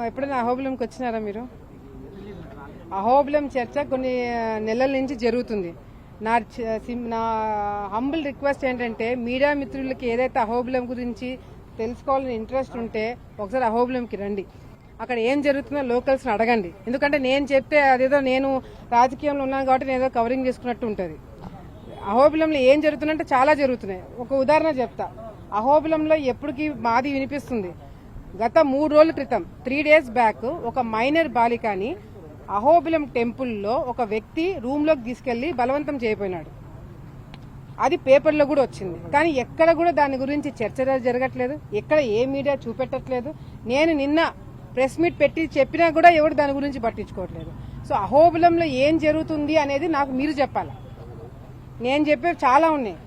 ఎప్పుడైనా అహోబిలంకి వచ్చినారా మీరు? అహోబిలం చర్చ కొన్ని నెలల నుంచి జరుగుతుంది. నా హంబుల్ రిక్వెస్ట్ ఏంటంటే మీడియా మిత్రులకి ఏదైతే అహోబిలం గురించి తెలుసుకోవాలని ఇంట్రెస్ట్ ఉంటే ఒకసారి అహోబిలంకి రండి. అక్కడ ఏం జరుగుతుందో లోకల్స్ని అడగండి. ఎందుకంటే నేను చెప్తే అదేదో నేను రాజకీయంలో ఉన్నాను కాబట్టి నేను ఏదో కవరింగ్ చేసుకున్నట్టు ఉంటుంది. అహోబిలంలో ఏం జరుగుతుందంటే చాలా జరుగుతున్నాయి. ఒక ఉదాహరణ చెప్తా. అహోబిలంలో ఎప్పటికీ మాది వినిపిస్తుంది. గత 3 రోజుల క్రితం 3 days బ్యాక్ ఒక మైనర్ బాలికని అహోబిలం టెంపుల్లో ఒక వ్యక్తి రూమ్లోకి తీసుకెళ్లి బలవంతం చేయబోయినాడు. అది పేపర్లో కూడా వచ్చింది. కానీ ఎక్కడ కూడా దాని గురించి చర్చ జరగట్లేదు. ఎక్కడ ఏ మీడియా చూపెట్టట్లేదు. నేను నిన్న ప్రెస్ మీట్ పెట్టి చెప్పినా కూడా ఎవరు దాని గురించి పట్టించుకోవట్లేదు. సో అహోబిలంలో ఏం జరుగుతుంది అనేది నాకు మీరు చెప్పాలి. నేను చెప్పేవి చాలా ఉన్నాయి.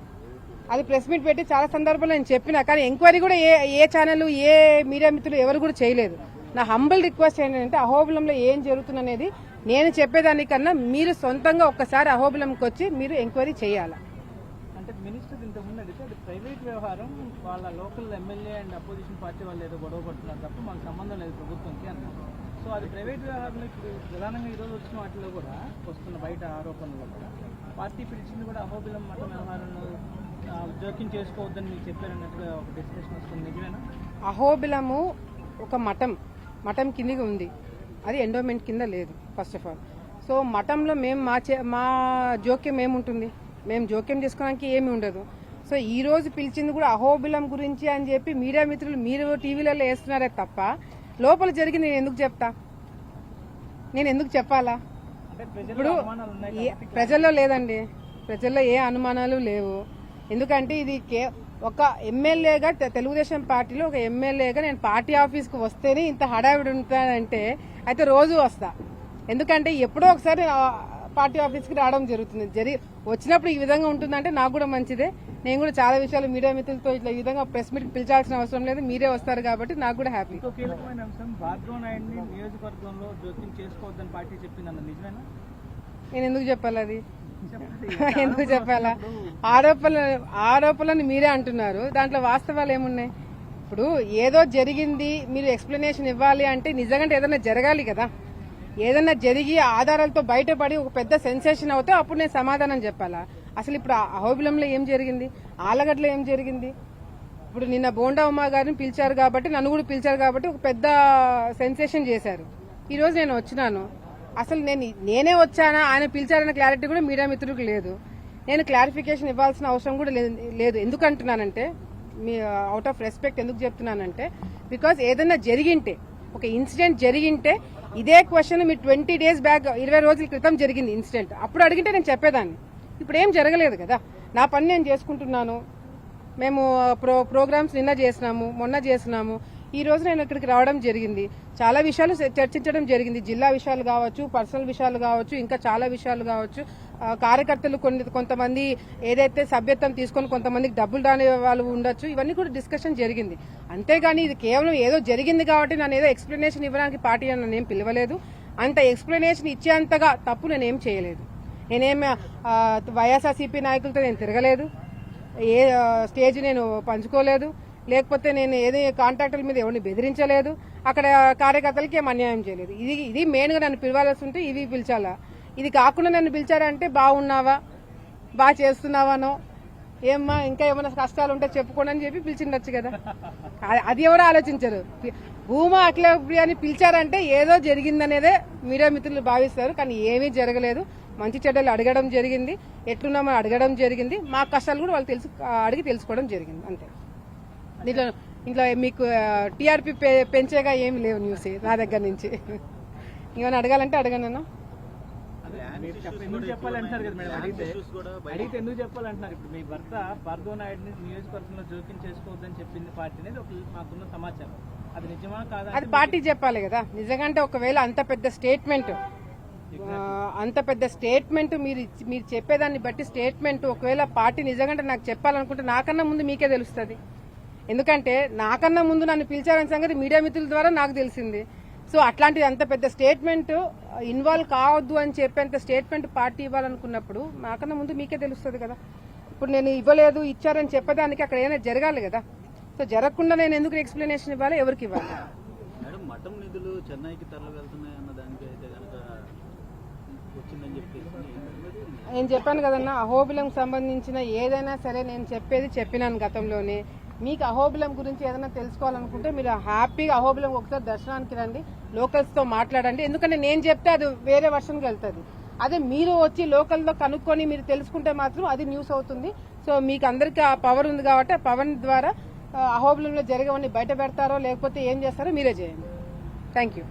అది ప్రెస్ మీట్ పెట్టి చాలా సందర్భాల్లో నేను చెప్పినా, కానీ ఎంక్వైరీ కూడా ఏ ఛానల్ ఏ మీడియా మిత్రులు ఎవరు కూడా చేయలేదు. నా హంబుల్ రిక్వెస్ట్ ఏంటంటే అహోబిలంలో ఏం జరుగుతుందనేది నేను చెప్పేదానికన్నా మీరు సొంతంగా ఒక్కసారి అహోబిలంకి వచ్చి మీరు ఎంక్వైరీ చేయాలి. అంటే మినిస్టర్ ఇంతకుముందు అడిగితే అది ప్రైవేట్ వ్యవహారం, వాళ్ళ local MLA and opposition party వాళ్ళు ఏదో గొడవ పడుతున్నారు తప్ప మనకు సంబంధం లేదు ప్రభుత్వంకి అన్నారు. సో అది ప్రైవేట్ వ్యవహారంలో ఇప్పుడు ప్రధానంగా ఈరోజు వచ్చిన వాటిలో కూడా వస్తున్న బయట ఆరోపణలో కూడా పార్టీ పిలిచింది కూడా అహోబిలం మత వ్యవహారంలో జోక్యం చేసుకోవద్దని మీకు చెప్పారన్నట్టుగా ఒక డిస్కషన్ వస్తుంది. నిజమేనా? అహోబిలము ఒక మఠం కిందికి ఉంది. అది ఎండోమెంట్ కింద లేదు ఫస్ట్ ఆఫ్ ఆల్. సో మఠంలో మేము మా జోక్యం ఏముంటుంది? మేము జోక్యం చేసుకోవడానికి ఏమి ఉండదు. సో ఈ రోజు పిలిచింది కూడా అహోబిలం గురించి అని చెప్పి మీడియా మిత్రులు మీరు టీవీలలో వేస్తున్నారే తప్ప లోపల జరిగి నేను ఎందుకు చెప్పాలా? ఇప్పుడు ప్రజల్లో లేదండి, ప్రజల్లో ఏ అనుమానాలు లేవు. ఎందుకంటే ఇది ఒక ఎమ్మెల్యేగా తెలుగుదేశం పార్టీలో ఒక ఎమ్మెల్యేగా నేను పార్టీ ఆఫీస్కి వస్తేనే ఇంత హడావిడి ఉంటానంటే అయితే రోజు వస్తా. ఎందుకంటే ఎప్పుడో ఒకసారి పార్టీ ఆఫీస్కి రావడం జరుగుతుంది. వచ్చినప్పుడు ఈ విధంగా ఉంటుందంటే నాకు కూడా మంచిదే. నేను కూడా చాలా విషయాలు మీడియా మిత్రులతో ఇట్లా ఈ విధంగా ప్రెస్ మీట్ పిలిచాల్సిన అవసరం లేదు, మీరే వస్తారు కాబట్టి నాకు కూడా హ్యాపీ. కీలకమైన అంశం భార్గవ్ నాయుడిని నియోజకవర్గంలో జోక్యం చేసుకోవద్దని పార్టీ చెప్పిందన్న నిజమేనా? నేను ఎందుకు చెప్పాలి? అది ఎందుకు చెప్పాలా? ఆరోపణలను మీరే అంటున్నారు, దాంట్లో వాస్తవాలు ఏమున్నాయి? ఇప్పుడు ఏదో జరిగింది మీరు ఎక్స్ప్లెనేషన్ ఇవ్వాలి అంటే నిజంగా ఏదైనా జరగాలి కదా. ఏదైనా జరిగి ఆధారాలతో బయటపడి ఒక పెద్ద సెన్సేషన్ అవుతే అప్పుడు నేను సమాధానం చెప్పాలా? అసలు ఇప్పుడు అహోబిలంలో ఏం జరిగింది, ఆలగడ్డలో ఏం జరిగింది? ఇప్పుడు నిన్న బోండా ఉమా గారిని పిలిచారు కాబట్టి, నన్ను కూడా పిలిచారు కాబట్టి ఒక పెద్ద సెన్సేషన్ చేశారు. ఈ రోజు నేను వచ్చినాను. అసలు నేనే వచ్చానా ఆయన పిలిచారన్న క్లారిటీ కూడా మీడియా మిత్రులకు లేదు. నేను క్లారిఫికేషన్ ఇవ్వాల్సిన అవసరం కూడా లేదు. ఎందుకు అంటున్నానంటే, మీ అవుట్ ఆఫ్ రెస్పెక్ట్ ఎందుకు చెప్తున్నానంటే, బికాజ్ ఏదైనా జరిగింటే, ఒక ఇన్సిడెంట్ జరిగింటే ఇదే క్వశ్చన్ మీరు 20 days బ్యాక్ 20 రోజుల క్రితం జరిగింది ఇన్సిడెంట్, అప్పుడు అడిగింటే నేను చెప్పేదాన్ని. ఇప్పుడు ఏం జరగలేదు కదా. నా పని నేను చేసుకుంటున్నాను. మేము ప్రోగ్రామ్స్ నిన్న చేసినాము, మొన్న చేసినాము. ఈ రోజు నేను ఇక్కడికి రావడం జరిగింది. చాలా విషయాలు చర్చించడం జరిగింది. జిల్లా విషయాలు కావచ్చు, పర్సనల్ విషయాలు కావచ్చు, ఇంకా చాలా విషయాలు కావచ్చు. కార్యకర్తలు కొంతమంది ఏదైతే సభ్యత్వం తీసుకొని కొంతమందికి డబ్బులు రాని వాళ్ళు ఉండొచ్చు. ఇవన్నీ కూడా డిస్కషన్ జరిగింది. అంతేగాని ఇది కేవలం ఏదో జరిగింది కాబట్టి నన్ను ఏదో ఎక్స్ప్లెనేషన్ ఇవ్వడానికి పార్టీ అని నేనేం పిలవలేదు. అంత ఎక్స్ప్లెనేషన్ ఇచ్చేంతగా తప్పు నేనేం చేయలేదు. నేనేం వైఎస్ఆర్సీపీ నాయకులతో నేను తిరగలేదు, ఏ స్టేజ్ నేను పంచుకోలేదు, లేకపోతే నేను ఏదో కాంట్రాక్టుల మీద ఎవరిని బెదిరించలేదు, అక్కడ కార్యకర్తలకి ఏం అన్యాయం చేయలేదు. ఇది మెయిన్గా నన్ను పిలవాల్సి ఉంటే ఇవి పిలిచాలా? ఇది కాకుండా నన్ను పిలిచారంటే బాగున్నావా, బాగా చేస్తున్నావానో, ఏమ్మా ఇంకా ఏమైనా కష్టాలు ఉంటే చెప్పుకోండి అని చెప్పి పిలిచిండొచ్చు కదా. అది ఎవరు ఆలోచించరు. భూమా అఖిలప్రియాని పిలిచారంటే ఏదో జరిగిందనేదే మీడియా మిత్రులు భావిస్తారు. కానీ ఏమీ జరగలేదు. మంచి చెడ్డలు అడగడం జరిగింది, ఎట్లున్నామో అడగడం జరిగింది, మా కష్టాలు కూడా వాళ్ళు అడిగి తెలుసుకోవడం జరిగింది. అంతే. ఇంట్లో మీకు టీఆర్పీ పెంచేగా ఏమి లేవు న్యూస్ నా దగ్గర నుంచి. ఏమైనా అడగాలంటే అడగనన్నా. ఎందుకు చెప్పాలంటున్నారు కదా మేడం, అడిగితే ఎందుకు చెప్పాలంటున్నారు? ఇప్పుడు మీ భర్త భార్గవ్ నాయుడిని నియోజకవర్గంలో జోక్యం చేసుకోవద్దని చెప్పింది పార్టీ అనేది మాకున్న సమాచారం. అది నిజమా కాదా? అది పార్టీ చెప్పాలి కదా. నిజంగా ఒకవేళ అంత పెద్ద స్టేట్మెంట్ మీరు చెప్పేదాన్ని బట్టి స్టేట్మెంట్ ఒకవేళ పార్టీ నిజంగా నాకు చెప్పాలనుకుంటే నాకన్నా ముందు మీకే తెలుస్తుంది. ఎందుకంటే నాకన్నా ముందు నన్ను పిలిచారనే సంగతి మీడియా మిత్రుల ద్వారా నాకు తెలిసింది. సో అట్లాంటిది అంత పెద్ద స్టేట్మెంట్ ఇన్వాల్వ్ కావద్దు అని చెప్పేంత స్టేట్మెంట్ పార్టీ ఇవ్వాలనుకున్నప్పుడు నాకన్నా ముందు మీకే తెలుస్తుంది కదా. ఇప్పుడు నేను ఇవ్వలేదు ఇచ్చారని చెప్పడానికి అక్కడ ఏమైనా జరగాలి కదా. సో జరగకుండా నేను ఎందుకు ఎక్స్ప్లెనేషన్ ఇవ్వాలి, ఎవరికి ఇవ్వాలి? చట్టం నిధులు చెన్నైకి తరలి వెళ్తున్నాయి అన్న దానికి అయితే కనుక వచ్చిందని చెప్పేసి నేను చెప్పాను కదన్నా, అహోబిలం సంబంధించిన ఏదైనా సరే నేను చెప్పినాను గతంలోనే. మీకు అహోబిలం గురించి ఏదైనా తెలుసుకోవాలనుకుంటే మీరు హ్యాపీగా అహోబిలం ఒకసారి దర్శనానికి రండి, లోకల్స్ తో మాట్లాడండి. ఎందుకంటే నేను చెప్తే అది వేరే వర్షన్కి వెళ్తుంది. అదే మీరు వచ్చి లోకల్లో కనుక్కొని మీరు తెలుసుకుంటే మాత్రం అది న్యూస్ అవుతుంది. సో మీకు అందరికీ ఆ పవర్ ఉంది కాబట్టి ఆ పవర్ ద్వారా అహోబిలంలో జరిగేవన్నీ బయట పెడతారో లేకపోతే ఏం చేస్తారో మీరే చేయండి. Thank you.